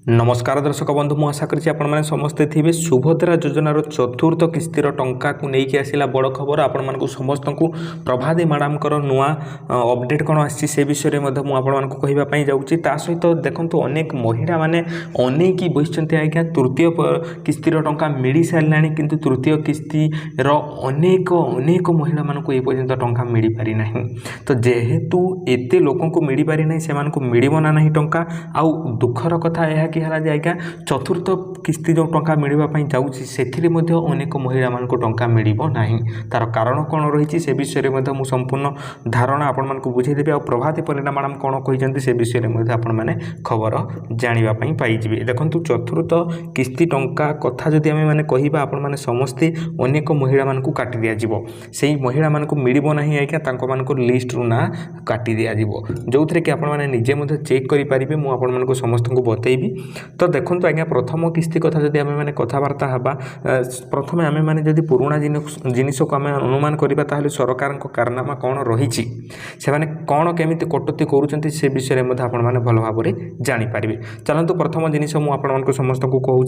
नमस्कार दर्शक बंधु मु आशा करी आपने समस्ते थे सुभद्रा योजनार चतुर्थ किस्तिर टंका को लेकिन आसला बड़ खबर आपण मानक समस्त को प्रभादी मैडम नुआ अपडेट कौन आसी से विषय में कहवाई जाऊँगी ता सहित देखो अनेक महिला माने अनेक बसते आज्ञा तृतीय किस्तिर टंका मिल सारा किंतु तृतीय किस्तिर अनेक अनेक महिला मानक एपर्यंत टंका मिल पारि ना तो जेहेतु एते लोक मिल पारि ना से मिलना ना टंका आउ दुखर कथा यह कि है आज्ञा चतुर्थ किस्ती जो टंका मिलवाई जाऊँगी से अनेक महिला मानक टंका मिल ना तार कारण कौन रही से विषय में मुझे संपूर्ण धारणा आपण मानक बुझेदेवी आ प्रभाती परिणा मैडम कौन कहते से विषय में आपण मैंने खबर जानापी पाइबे देखो चतुर्थ किस्ती टंका कथा जदि आम मैंने कहवा आपण मैंने समस्ते अनेक महिला मानक काटी दिज्व से महिला मानक मिलना ना आज्ञा लिस्ट रु ना काटी दिज्व जो थे कि आपने निजे चेक करेंगे मुझे समस्त को बतईबी तो देखो आज्ञा प्रथम किस्ती कथा जब आम मैंने कथबार्ता हाँ प्रथम आम मैंने जब पुराणा जिनिस को आम अनुमान करवा ताहले सरकार कारनामा कौन रही से कौन केमी कटौती करुँच से विषय में आपण मैंने भल भाव में जानीपारे चलतु प्रथम जिनिस मुझे समस्त को कहूँ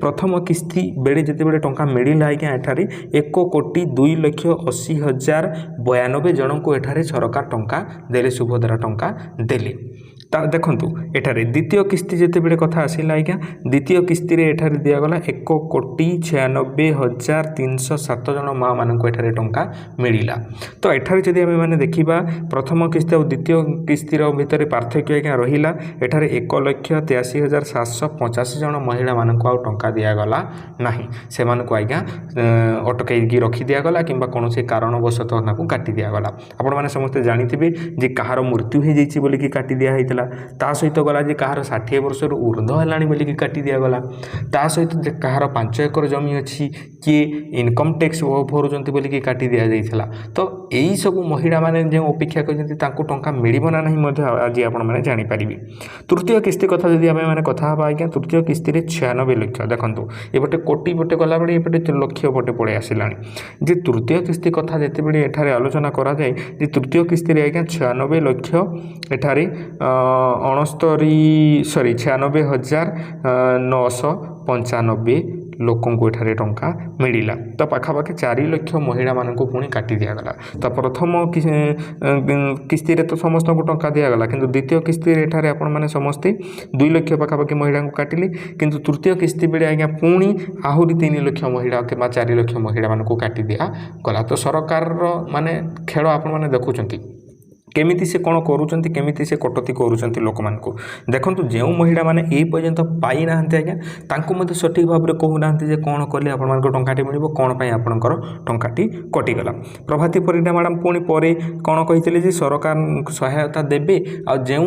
प्रथम किस्ती बेले जिते टंका मिलला आज्ञा एठारे 1,80,80,092 जन को एठारे सरकार टंका देले सुभद्रा टंका देले देखु एठारे द्वितीय किस्ती जिते कथा आसला आज्ञा द्वितीय किस्ती एठारे दिगला 1,96,307 जन माँ मानक एठारे टंका मिलला तो एठारे जदि आम मैंने देखा प्रथम किस्ती और द्वितीय किस्तिर भितर पार्थक्य आज्ञा रहा एठारे 1,83,785 जन महिला मानक आउ टंका दिगला ना से आज्ञा अटकई रखी दिगला कि कौन से कारणवशतः काटी दिगला आपण मैंने समस्ते जानी जे कहार मृत्यु हो जाइए बोलिकी काटी दिया ता सहित गला जे कहार 60 वर्ष ऊर्ध है बोलिकी काटी दिगला ता सहित कहार 5 एकर जमी अच्छी किए इनकम टैक्स भरुंच बोलिकी काटी दि जाइए तो यही सब महिला माने जो अपेक्षा करते टंका मिलना ना आज आपने जानीपारे तृतीय किस्ती कथा जब आम मैंने कथा आज्ञा तृतीय किस्ती 96 लक्ष देखो ये कोटी पटे गला बेले ये लक्ष पटे पड़े आसला जे तृतीय किस्ती कथा जिते एठारे आलोचना कराए जे तृतीय किस्ती आज्ञा 96 लक्ष एठारे 96,995 लोकों को एठारे टंका मिलला तो पाखापाखि 4 लाख महिला मानक पुणी काटी दिगला तो प्रथम किस्ती तो समस्त को टंका दिगला किंतु द्वितीय किस्ती एठारे आपण मैंने समस्ते 2 लाख पाखापाखि महिला को काटिले किंतु तृतीय किस्ती बेले आज्ञा पुणी आहरी 3 लाख महिला कि 4 लाख महिला मानक काटी दिगला तो सरकार माने खेल आपण मैंने देखुंत केमिति से कौन करुँच केमिति से कटौती करुँच लोक मान देखो जो महिला मैंने ये पर्यंत पाई ना आज्ञा तांको सठिक भाव में कहूना जे कौन कले आपण टंकाटी मिल कौन पर आपंकर टंकाटी कटिगला प्रभाती परिणा मैडम पुणी पर कौन कही सरकार सहायता देवे आ जो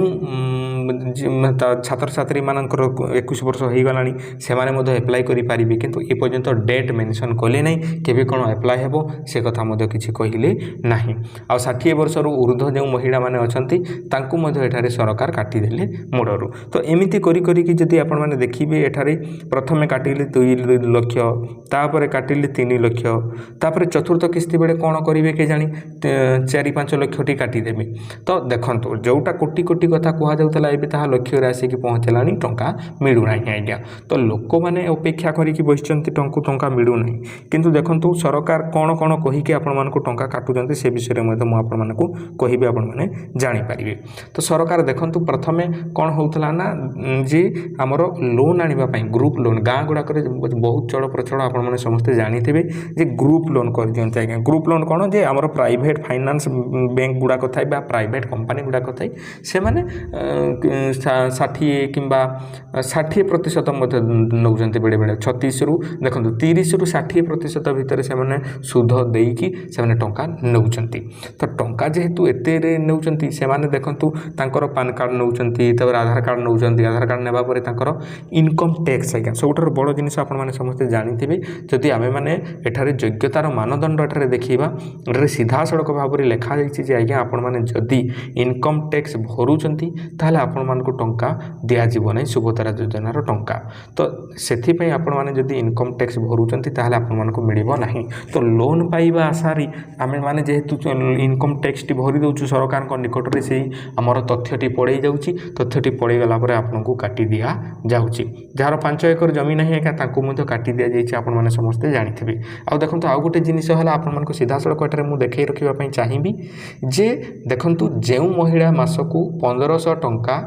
छात्र छात्री मानकर 21 वर्ष हो गला से एप्लाय करेंगे किंतु ए पर्यंत डेट मेंशन कले ना केबे कौन एप्लाय हेबो से कथा किसी कहले ना आ 60 वर्ष ऊर्ध्व जो महिला माने अछंती तांकु मध्ये एठारे सरकार काटिदेले मोड़रू तो एमिति करी करी कि जदि आपण माने देखिबे एठारे प्रथमे काटिले 2 लाख तापर काटिले 3 लाख तापर चतुर्थ किस्ती बेले कौन करिवे के जानी 4-5 लाख टी काटी देबे तो देखंतु जोटा कोटी कोटी कथा कहा जाउतला एबे ताहा लक्ष्य रे आसी कि पहुंचलानी टंका मिलु नाही आज्ञा तो लोक माने अपेक्षा करी कि बसिचंती टंका मिलु नाही किंतु देखंतु सरकार कौन कौन कहि कि आपण मानको टंका काटुचंती से विषय रे मते मु आपण मानको कहिबे मैंने जानीपारे तो सरकार देखु प्रथमे कौन होता ना जे आमर लोन आने ग्रुप लोन गाँ गुड़ाक बहुत चल प्रचल आपने समस्ते जानी थे जे ग्रुप लोन कर दिखते आज्ञा ग्रुप लोन कौन जे आमर प्राइवेट फाइनान्स बैंक गुड़ाक थाए प्राइवेट कंपनी गुड़ाक थाए से मैंने 60% नौकरी बेले बेले 36 रु देखो 30 रु 60% भितर से सुध देकी से टंका नौकरी तो टंका जेहेतु एते नौकरी से देखु तांकर पान कार्ड नौकरी आधार कार्ड नौकरी आधार कार्ड नेबा परे तांकर इनकम टैक्स आज्ञा सबुठार बड़ जिनिस आपने समस्ते जानी थे जदि आम मैंने एठारे योग्यतार मानदंड एठारे देखा एठारे सीधा सड़क भाव में लिखा जाइए आज्ञा आपण मैंने जदि इनकम टैक्स भरुंच ताहले आपण मानकु टंका दिज्व ना सुभद्रा योजनार टंका तो से आपण मैंने जदि इनकम टैक्स भरुंच ताहले आपण मानकु मिलिबो नाही तो लोन पाइबा आशारी आम मैंने जेहेतु इनकम टैक्स टी भरी दउछु सरकार निकट में से आमर तथ्यटी पड़े जाऊँगी तथ्यटी पड़े गलापर आपको काटी दिया जाऊँगी जार 5 एकर जमी ना आज्ञा काटी दि जाइए आपण मैंने समस्ते जानी आउ देखो आउ गोटे जिनस है आपण सीधा सड़क एठार मुझे देखे रखापी चाहिए जे देखु जो महिला मासकू 1500 टंका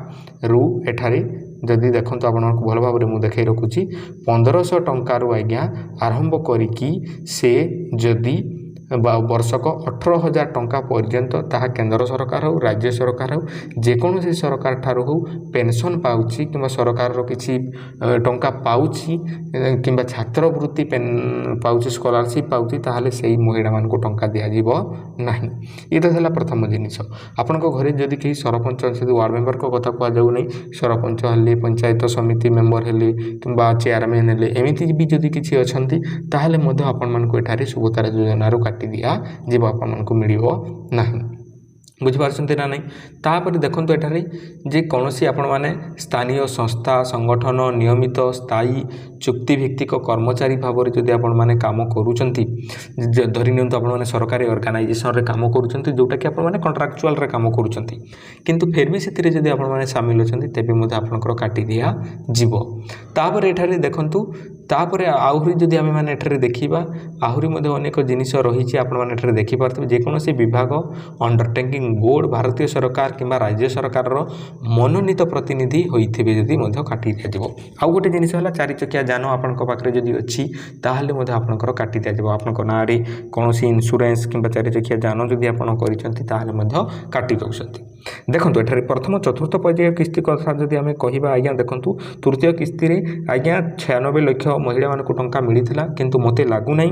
रु एठारे जदि देखो आपण भल भाव में मुझे देखे रखुची 1500 टंकार आज्ञा आरंभ करिकी से जदि वर्षक 18,000 टंका पर्यंत ताहा केंद्र सरकार हो राज्य सरकार हो जेकोसी सरकार ठारू हो पेंशन पाउची कि सरकार किसी टंका पाउची कि छात्रवृत्ति पाउची स्कॉलरशिप पाउची ताहले सही महिला मान को टंका दिया जीवो नाही। ये तो है प्रथम जिनिस आपण घरे जदि कहीं सरपंच अच्छे वार्ड मेंबर को कथा कह जाऊ नहीं सरपंच हेले पंचायत समिति मेंबर हेले कि चेयरमैन हेले एमती भी जदि किसी अच्छा ताहले मध्य आपण मानक एठारे सुभद्रा योजनारू काटी दिया जीव आपण को मिल ना बुझिपार्छन्ति ना नहीं तापर देखो एठारे जे कौन सी आपण माने स्थानीय संस्था संगठन नियमित स्थायी चुक्तिभित्तिक कर्मचारी भाव में जदि आपण माने काम करूछन्ति धरि नियंतु आपण माने सरकारी ऑर्गेनाइजेशन रे काम करूछन्ति जोटा कि आपण माने कॉन्ट्रैक्चुअल रे काम करूछन्ति किंतु फिर भी सेतिरे जदि आपण माने शामिल होछन्ति तेबे मध्ये आपनकर काटी दिया जीवो तापर एठारे देखंतु तापर आहुरी जदि आमे माने एठारे देखिबा आहुरी मध्ये अनेक जिनिस रहिछि आपण माने एठारे देखि पारथि जे कोनोसी विभाग अंडरटेकिंग बोर्ड भारतीय सरकार किंबा राज्य सरकार रो मनोनीत प्रतिनिधि होइथिबे जदि मध्ये काटी दिया जीवो आउ गोटे जिनिस होला 4 चकिया जान आपनक पाखरे जदि अछि ताहाले मध्ये आपनकर काटी दिया जीवो आपनक नारे कोनोसी इंश्योरेंस किंबा 4 चकिया जान जदि आपन करिसंति ताहाले मध्ये काटी दउसंति देखंतु एठारे प्रथम चतुर्थ पर्याय किस्ती कथा जदि आमे कहिबा आज्ञा देखंतु तृतीय किस्ती रे आज्ञा 96 लाख महिला मानक टंका मिलिथिला किंतु मते लागु नै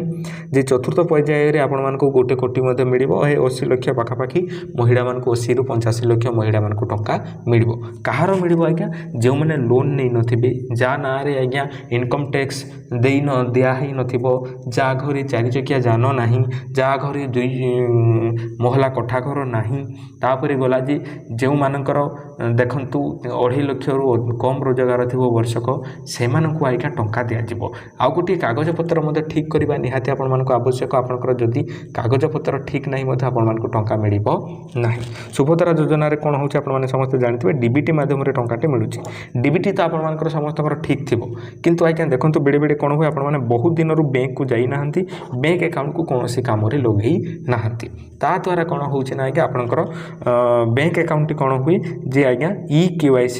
जे चतुर्थ पर्याय रे आपण मानक 1 कोटी मध्ये मिलिबो ए 80 लाख पाखापाखी महिला मानक 80 रु 85 लाख महिला मानक टंका मिलिबो कहारो मिलिबो आज्ञा जो माने लोन नै नथिबे जा ना रे आज्ञा इनकम टैक्स देई न दिया ही नथिबो जा घरे 4 चकिया जान नाही जा घरे 2 महला कोठा घर नाही तापरे गला जी जो मानकर देखंतु 2.5 लाख रु कम रोजगार थी वर्षक से आज्ञा टंका दिज्व आउ गोटे कागज पत्र मध्य ठीक करवा निहाती आपण मानक आवश्यक आपंकर जदि कागज पत्र ठीक नहीं आपण मानक टंका मिल ना सुभद्रा योजना कौन हो समस्त जानते डीबीटी माध्यम टंकाटे मिलूँ डीबीटी तो आपण मानकर समस्त ठीक थी किंतु आज्ञा देखो बेले बेले कौन हुए आपने बहुत दिन बैंक को जाना बैंक अकाउंट को कौन सी कम लगे ना ता द्वारा कौन हो आज्ञा आपंकर बैंक अकाउंट कौन हुए जे आज्ञा EKYC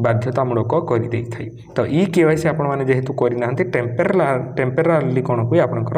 बाध्यतामूलक कर दे थाई तो EKYC आपण माने जेहेतु करना टेम्पराली कौन हुए आपंकर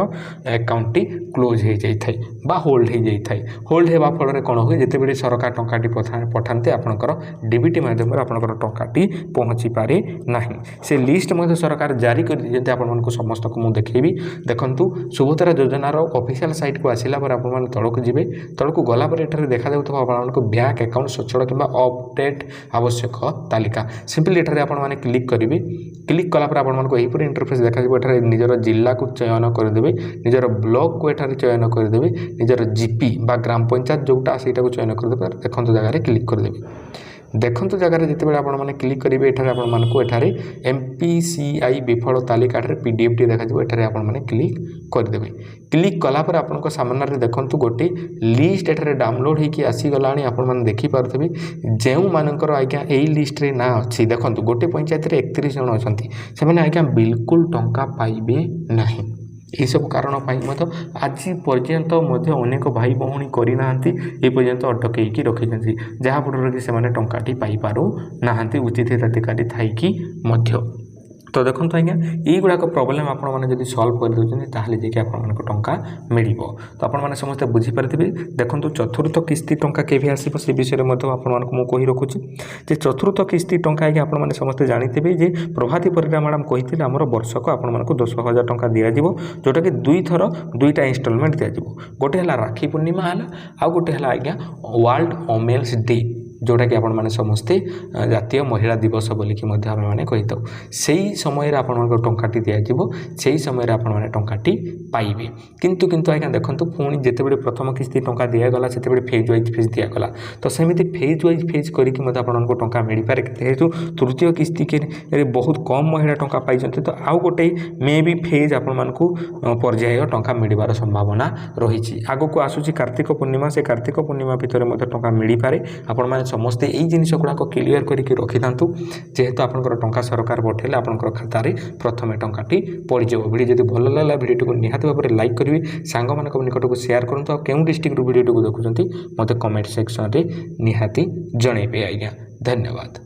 अकाउंट टी क्लोज हो जाए बा होल्ड हो जाए होल्ड होगा फल कौन हुए जिते सरकार टंकाटी पठाते आपंकर डीबीटी माध्यम आपंकर टंकाटी पहुँची पारे ना से लिस्ट मध्य सरकार जारी कर दिखते आपको समस्त को मुझे देखी देखूँ सुभद्रा योजनार ऑफिशियल साइट को आसला आप तौक जी तौक गलापर ये देखा आपको बैंक अकाउंट सचल कि अपडेट आवश्यक तालिका सिंपली एठारे आपण माने क्लिक करेंगे क्लिक कलापर आपको यहीपरि इंटरफेस देखा एठारे निजर जिला को चयन करदे निजर ब्लॉक को एठारे चयन करदे निजर जीपी बा ग्राम पंचायत जोटा से चयन करदे देखो जगह क्लिक करदे देखो जगह जिते बड़े आपने क्लिक करेंगे एठारे MPCI विफल तालिका PDF टी देखा एठारे आपने क्लिक करदे क्लिक कलापर आपन सामने देखो गोटे लिस्ट एठारे डाउनलोड होगी आसीगला आपने देखिपे जो मानकर आज्ञा यही लिस्ट रे ना अच्छी देखो गोटे पंचायत 31 जन अच्छा से आज्ञा बिल्कुल टंका पाइबे नहीं यही सब कारण आज पर्यंत अनेक भाई भौणी करना ये पर्यंत अटकई रखी जहाँफल कि से टंकाटी पाई पारु ना उचित हिताधिकारी थी तो देखो आज्ञा युवाक प्रोब्लेम आपने सल्व कर देते जाकि आपको टंका मिल तो आपने समस्ते बुझीपारे देखो चतुर्थ किस्ती टंका केवे आसो से विषय में आपको कही रखुच्छी जे चतुर्थ किस्ती टंका आज्ञा आपने समस्ते जानते जे प्रभाती परिड़ा मैडम कही आमर वर्षक आपको 10,000 टंका दिज्व जोटा कि 2 थर 2टा इंस्टॉलमेंट दिज्व गोटे है राखी पूर्णिमा है आउ गोटे है आज्ञा वर्ल्ड वुमेन्स डे जोटा कि आपण माने समस्ते जातीय महिला दिवस बोलिकी मध्य आमे माने कहितो सेही समय रे आपण मानको टंकाटी दिया जिवो सेही समय रे आपण माने टंकाटी पाइबे किंतु आज्ञा देखंतु पुणी जेतेबेले प्रथम किस्ती टंका दिया गला सेतेबेले फेज वाइज फेज दिया गला तो सेमिति फेज वाइज फेज करिकी मध्य आपण मानको टंका मिली पारे जेहेतु तृतीय किस्ती के बहुत कम महिला टंका पाइछन्ते तो आउ गोटे मे बी फेज आपण मानको पर्याय टंका मिलिबार संभावना रही आगो को आसुची कार्तिक पूर्णिमा से कार्तिक पूर्णिमा भितर मध्य टंका मिली पारे आपण माने समस्ते एई जिनिस गुड़ाक क्लियर करके रखि थांतु जेहेतु आपनकर टंका सरकार पठेले आपनकर खाता रे प्रथमे टंकाटी पड़ी जाबो वीडियो जदि भल लागला वीडियो को निहाती भाबरे लाइक करिवे सांग मानक निकट को शेयर करंतु आ केउ डिस्ट्रिक्ट वीडियो को देखुचंती मते कमेंट सेक्शन रे निहाती जणेबे आज्ञा धन्यवाद।